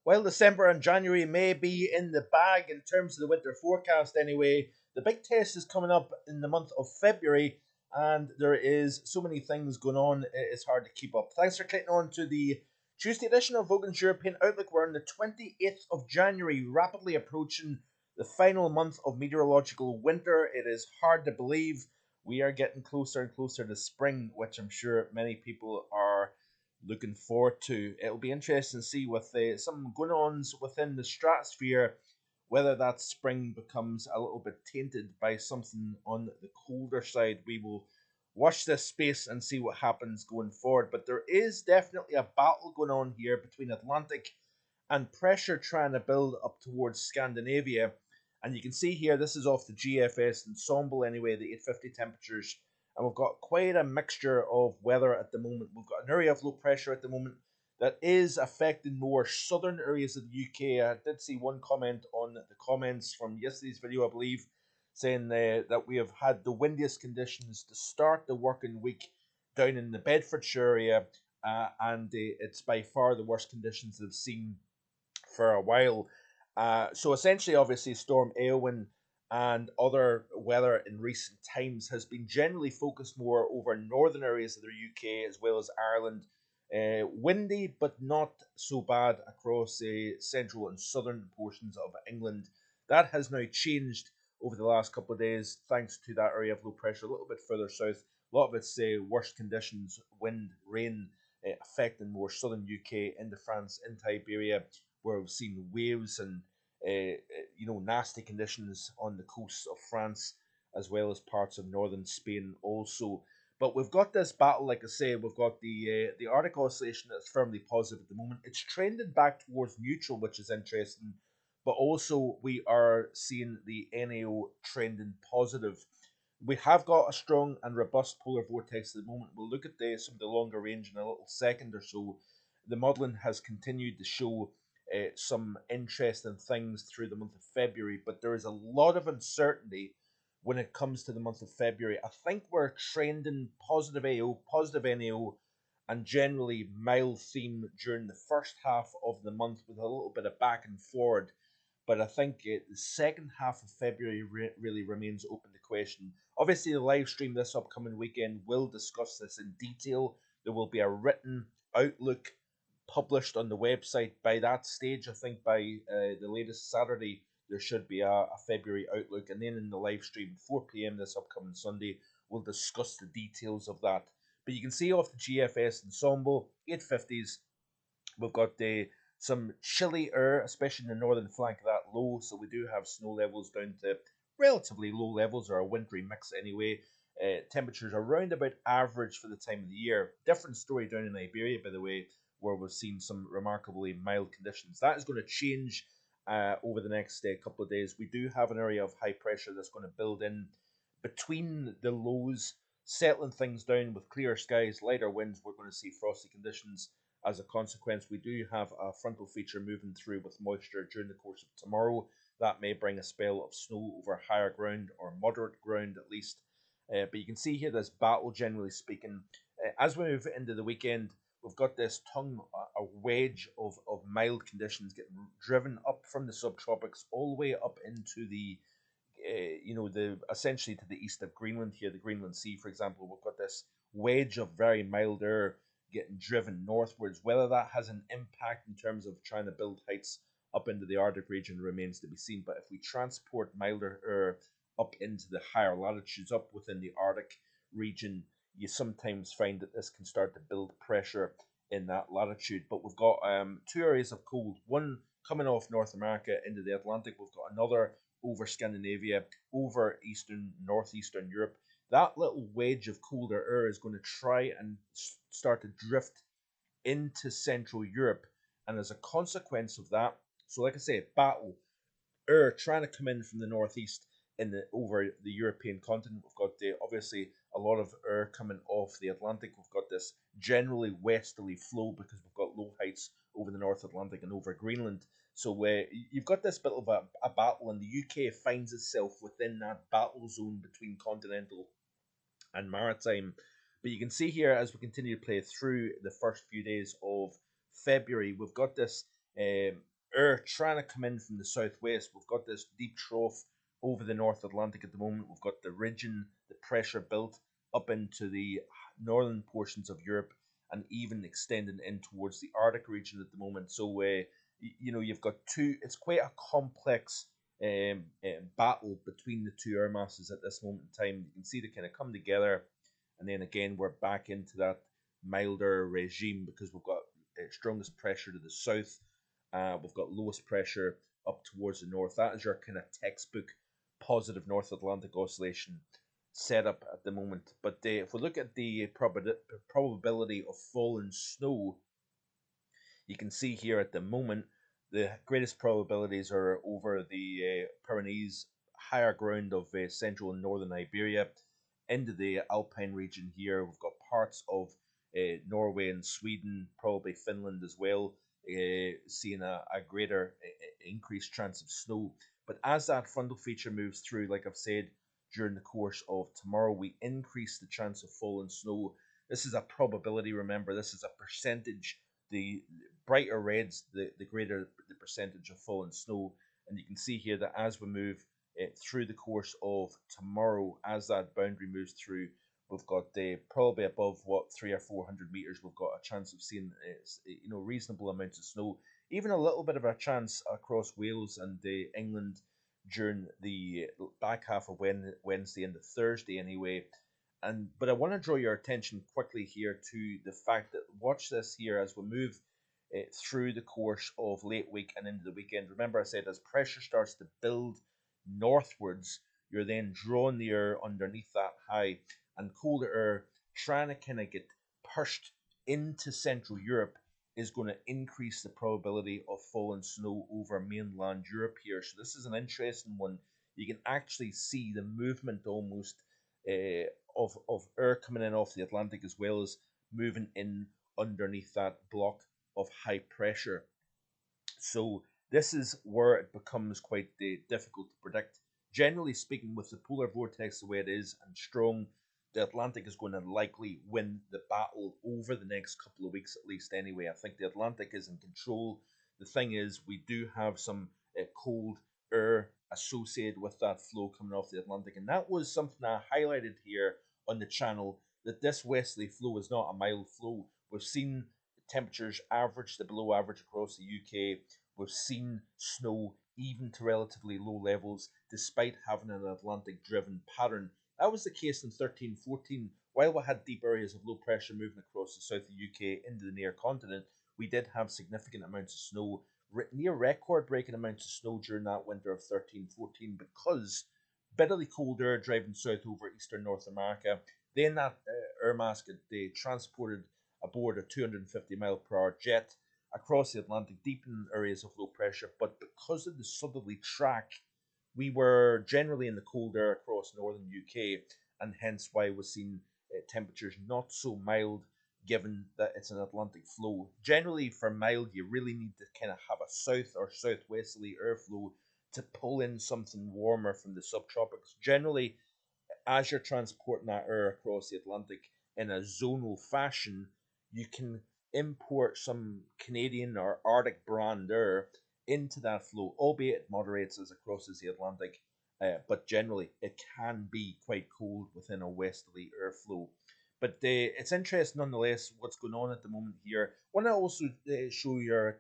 While December and January may be in the bag in terms of the winter forecast anyway, the big test is coming up in the month of February, and there is so many things going on, it's hard to keep up. Thanks for clicking on to the Tuesday edition of Vogan's European Outlook. We're on the 28th of January, rapidly approaching the final month of meteorological winter. It is hard to believe we are getting closer and closer to spring, which I'm sure many people are looking forward to. It'll be interesting to see with some going-ons within the stratosphere whether that spring becomes a little bit tainted by something on the colder side. We will watch this space and see what happens going forward. But there is definitely a battle going on here between Atlantic and pressure trying to build up towards Scandinavia. And you can see here, this is off the GFS ensemble anyway, the 850 temperatures. And we've got quite a mixture of weather at the moment. We've got an area of low pressure at the moment that is affecting more southern areas of the UK. I did see one comment on the comments from yesterday's video, I believe, saying that we have had the windiest conditions to start the working week down in the Bedfordshire area, and it's by far the worst conditions they've seen for a while. So essentially, obviously, Storm Eowyn and other weather in recent times has been generally focused more over northern areas of the UK as well as Ireland. Windy, but not so bad across central and southern portions of England. That has now changed over the last couple of days thanks to that area of low pressure a little bit further south. A lot of it's worst conditions, wind, rain, affecting more southern UK into France, into Iberia, where we've seen waves and nasty conditions on the coasts of France as well as parts of northern Spain also. But we've got this battle, like I say, we've got the Arctic oscillation that's firmly positive at the moment. It's trending back towards neutral, which is interesting. But also we are seeing the NAO trending positive. We have got a strong and robust polar vortex at the moment. We'll look at some of the longer range in a little second or so. The modelling has continued to show some interesting things through the month of February, but there is a lot of uncertainty when it comes to the month of February. I think we're trending positive AO, positive NAO, and generally mild theme during the first half of the month with a little bit of back and forward. But I think the second half of February really remains open to question. Obviously, the live stream this upcoming weekend will discuss this in detail. There will be a written outlook published on the website by that stage. I think by the latest Saturday, there should be a February outlook. And then in the live stream, 4 p.m. this upcoming Sunday, we'll discuss the details of that. But you can see off the GFS ensemble, 850s, we've got some chilly air, especially in the northern flank of that low. So we do have snow levels down to relatively low levels, or a wintry mix anyway. Temperatures around about average for the time of the year. Different story down in Iberia, by the way, where we've seen some remarkably mild conditions. That is going to change over the next couple of days. We do have an area of high pressure that's going to build in between the lows, settling things down with clear skies, lighter winds. We're going to see frosty conditions. As a consequence, we do have a frontal feature moving through with moisture during the course of tomorrow. That may bring a spell of snow over higher ground, or moderate ground at least. But you can see here this battle, generally speaking. As we move into the weekend, we've got this tongue, a wedge of mild conditions getting driven up from the subtropics all the way up into the, essentially to the east of Greenland here, the Greenland Sea, for example. We've got this wedge of very mild air getting driven northwards. Whether that has an impact in terms of trying to build heights up into the Arctic region remains to be seen. But if we transport milder air up into the higher latitudes, up within the Arctic region, you sometimes find that this can start to build pressure in that latitude. But we've got two areas of cold, one coming off North America into the Atlantic. We've got another over Scandinavia, over northeastern Europe. That little wedge of colder air is going to try and start to drift into Central Europe. And as a consequence of that, so like I say, battle, air trying to come in from the northeast over the European continent. We've got obviously a lot of air coming off the Atlantic. We've got this generally westerly flow because we've got low heights over the North Atlantic and over Greenland. So you've got this bit of a battle, and the UK finds itself within that battle zone between continental and maritime. But you can see here, as we continue to play through the first few days of February, we've got this air trying to come in from the southwest. We've got this deep trough over the North Atlantic at the moment. We've got the region, the pressure built up into the northern portions of Europe and even extending in towards the Arctic region at the moment. So, you've got two, it's quite a complex battle between the two air masses at this moment in time. You can see they kind of come together, and then again, we're back into that milder regime because we've got strongest pressure to the south. We've got lowest pressure up towards the north. That is your kind of textbook positive North Atlantic oscillation setup at the moment. But if we look at the probability of falling snow, you can see here at the moment the greatest probabilities are over the Pyrenees, higher ground of central and northern Iberia, into the Alpine region here. We've got parts of Norway and Sweden, probably Finland as well, seeing a greater increased chance of snow. But as that frontal feature moves through, like I've said, during the course of tomorrow, we increase the chance of falling snow. This is a probability, remember, this is a percentage. The brighter reds, the greater the percentage of falling snow. And you can see here that as we move through the course of tomorrow, as that boundary moves through, we've got probably above 300 or 400 meters. We've got a chance of seeing reasonable amounts of snow, even a little bit of a chance across Wales and England during the back half of Wednesday into Thursday anyway. But I want to draw your attention quickly here to the fact that watch this here as we move through the course of late week and into the weekend. Remember, I said as pressure starts to build northwards, you're then drawing the air underneath that high, and colder air trying to kind of get pushed into Central Europe is going to increase the probability of falling snow over mainland Europe here. So this is an interesting one. You can actually see the movement almost of air coming in off the Atlantic as well as moving in underneath that block of high pressure. So this is where it becomes quite difficult to predict. Generally speaking, with the polar vortex the way it is and strong, the Atlantic is going to likely win the battle over the next couple of weeks at least anyway. I think the Atlantic is in control. The thing is, we do have some cold air associated with that flow coming off the Atlantic, and that was something I highlighted here on the channel, that this westerly flow is not a mild flow. We've seen temperatures average to below average across the UK. We've seen snow even to relatively low levels despite having an Atlantic driven pattern. That was the case in 13-14. While we had deep areas of low pressure moving across the south of the UK into the near continent, we did have significant amounts of snow, near record breaking amounts of snow during that winter of 13-14 because bitterly cold air driving south over eastern North America. Then that air mass they transported aboard a 250-mile-per-hour jet across the Atlantic, deep in areas of low pressure. But because of the southerly track, we were generally in the cold air across northern UK, and hence why we're seeing temperatures not so mild, given that it's an Atlantic flow. Generally, for mild, you really need to kind of have a south or southwesterly airflow to pull in something warmer from the subtropics. Generally, as you're transporting that air across the Atlantic in a zonal fashion, you can import some Canadian or Arctic brand air into that flow, albeit it moderates as it crosses the Atlantic. But generally, it can be quite cold within a westerly airflow. But it's interesting nonetheless what's going on at the moment here. I want to also draw your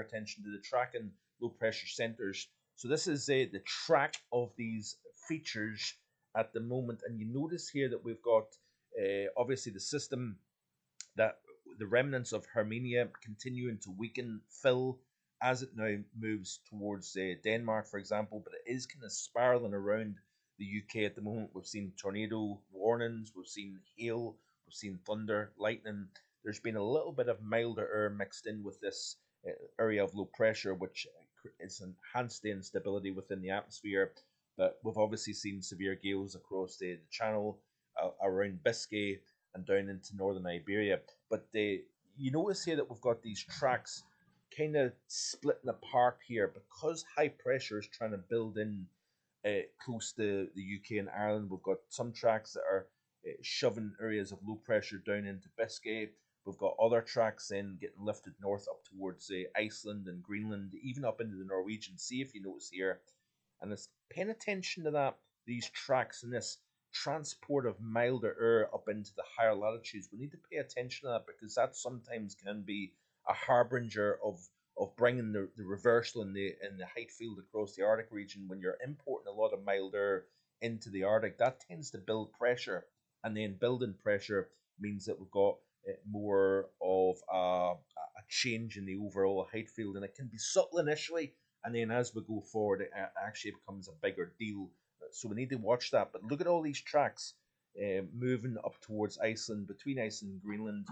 attention to the track and low pressure centers. So this is the track of these features at the moment, and you notice here that we've got obviously the system, that the remnants of Hermenia continuing to weaken, fill as it now moves towards Denmark, for example, but it is kind of spiraling around the UK at the moment. We've seen tornado warnings, we've seen hail, we've seen thunder, lightning. There's been a little bit of milder air mixed in with this area of low pressure, which is enhanced the instability within the atmosphere. But we've obviously seen severe gales across the channel, around Biscay, and down into northern Iberia. But you notice here that we've got these tracks kind of splitting apart here because high pressure is trying to build in close to the UK and Ireland. We've got some tracks that are shoving areas of low pressure down into Biscay. We've got other tracks then getting lifted north up towards Iceland and Greenland, even up into the Norwegian Sea, if you notice here. And it's paying attention to that, these tracks and this transport of milder air up into the higher latitudes. We need to pay attention to that because that sometimes can be a harbinger of bringing the reversal in the height field across the Arctic region. When you're importing a lot of mild air into the Arctic, that tends to build pressure, and then building pressure means that we've got more of a change in the overall height field, and it can be subtle initially, and then as we go forward, it actually becomes a bigger deal. So we need to watch that. But look at all these tracks moving up towards Iceland, between Iceland and Greenland.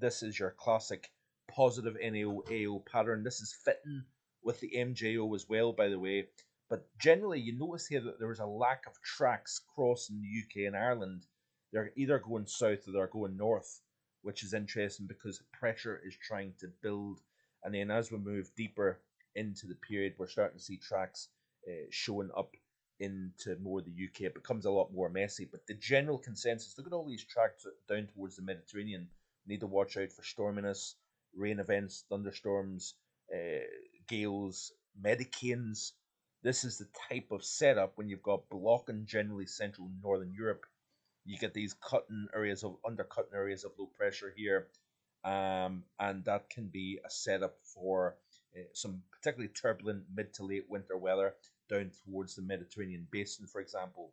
This is your classic positive NAO AO pattern. This is fitting with the MJO as well, by the way. But generally, you notice here that there is a lack of tracks crossing the UK and Ireland. They're either going south or they're going north, which is interesting because pressure is trying to build. And then as we move deeper into the period, we're starting to see tracks showing up into more the UK. It becomes a lot more messy. But the general consensus, look at all these tracks down towards the Mediterranean. We need to watch out for storminess, rain events, thunderstorms, gales, medicanes. This is the type of setup when you've got blocking generally Central and Northern Europe. You get these undercutting areas of low pressure here, and that can be a setup for some particularly turbulent mid to late winter weather down towards the Mediterranean basin, for example.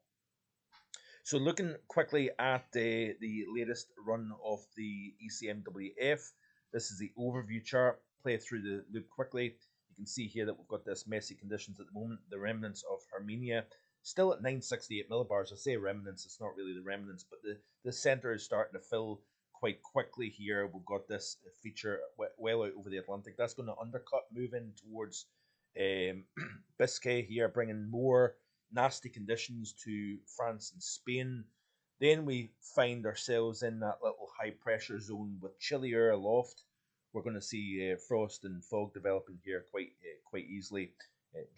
So looking quickly at the latest run of the ECMWF, this is the overview chart. Play through the loop quickly. You can see here that we've got this messy conditions at the moment. The remnants of Hermenia still at 968 millibars. I say remnants, it's not really the remnants, but the center is starting to fill quite quickly here. We've got this feature well out over the Atlantic. That's going to undercut, move in towards Biscay here, bringing more nasty conditions to France and Spain. Then we find ourselves in that little high pressure zone with chillier aloft. We're going to see frost and fog developing here quite easily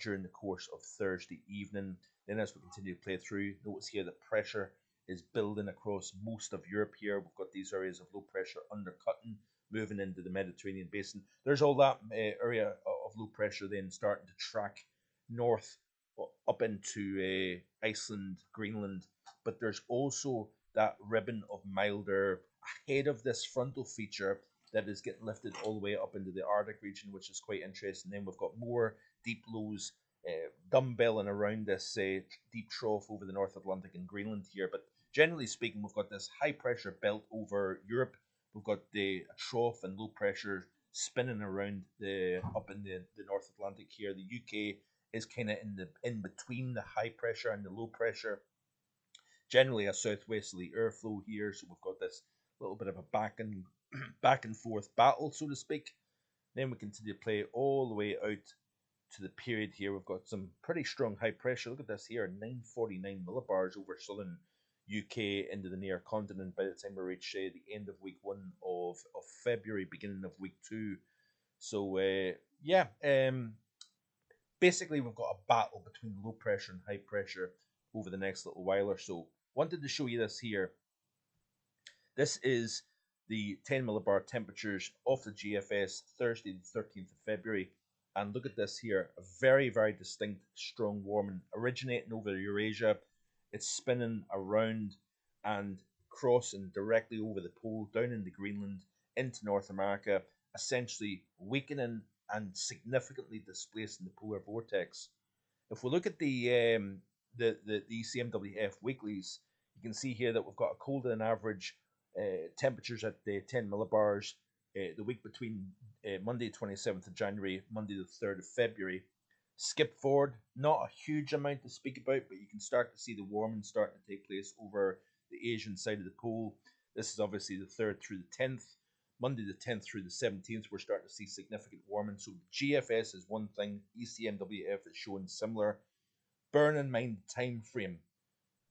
during the course of Thursday evening. Then as we continue to play through, notice here that pressure is building across most of Europe here. We've got these areas of low pressure undercutting, moving into the Mediterranean basin. There's all that area of low pressure then starting to track north up into Iceland, Greenland. But there's also that ribbon of milder ahead of this frontal feature that is getting lifted all the way up into the Arctic region, which is quite interesting. Then we've got more deep lows dumbbelling around this deep trough over the North Atlantic and Greenland here. But generally speaking, we've got this high pressure belt over Europe. We've got the trough and low pressure spinning around up in the North Atlantic here. The UK is kind of in between the high pressure and the low pressure. Generally a southwesterly airflow here, so we've got this little bit of a back and forth battle, so to speak. Then we continue to play all the way out to the period here. We've got some pretty strong high pressure. Look at this here, 949 millibars over southern UK into the near continent by the time we reach the end of week 1 of February, beginning of week 2. So basically we've got a battle between low pressure and high pressure over the next little while or so. Wanted to show you this here. This is the 10 millibar temperatures off the GFS Thursday the 13th of February. And look at this here, a very, very distinct strong warming originating over Eurasia. It's spinning around and crossing directly over the pole, down into Greenland, into North America, essentially weakening and significantly displacing the polar vortex. If we look at the ECMWF weeklies, you can see here that we've got a colder than average temperatures at the 10 millibars the week between Monday 27th of January, Monday the 3rd of February. Skip forward, not a huge amount to speak about, but you can start to see the warming starting to take place over the Asian side of the pole. This is obviously the 3rd through the 10th. Monday the 10th through the 17th, we're starting to see significant warming. So GFS is one thing, ECMWF is showing similar. Bear in mind the time frame.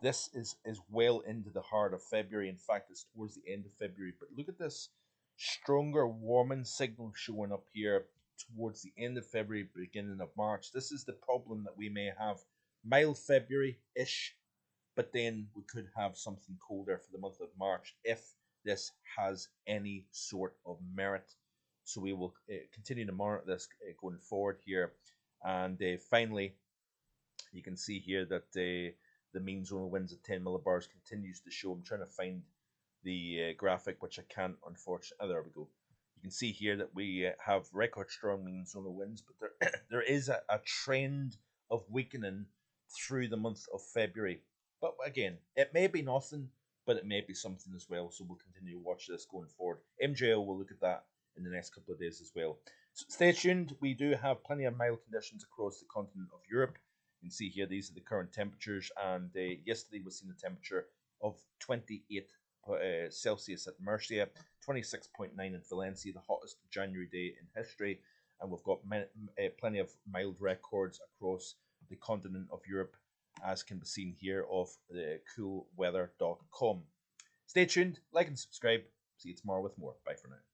This is well into the heart of February. In fact, it's towards the end of February. But look at this stronger warming signal showing up here towards the end of February, beginning of March. This is the problem that we may have. Mild February-ish, but then we could have something colder for the month of March if this has any sort of merit. So we will continue to monitor this going forward here. And finally, you can see here that the mean zonal winds at 10 millibars continues to show. I'm trying to find the graphic, which I can't, unfortunately. Oh, there we go. You can see here that we have record strong mean zonal winds, but there is a trend of weakening through the month of February. But again, it may be nothing, but it may be something as well. So we'll continue to watch this going forward. MJO will look at that in the next couple of days as well. So stay tuned. We do have plenty of mild conditions across the continent of Europe. You can see here, these are the current temperatures. And yesterday was seen a temperature of 28 Celsius at Murcia, 26.9 in Valencia, the hottest January day in history. And we've got plenty of mild records across the continent of Europe, as can be seen here of the coolweather.com. Stay tuned, like and subscribe. See you tomorrow with more. Bye for now.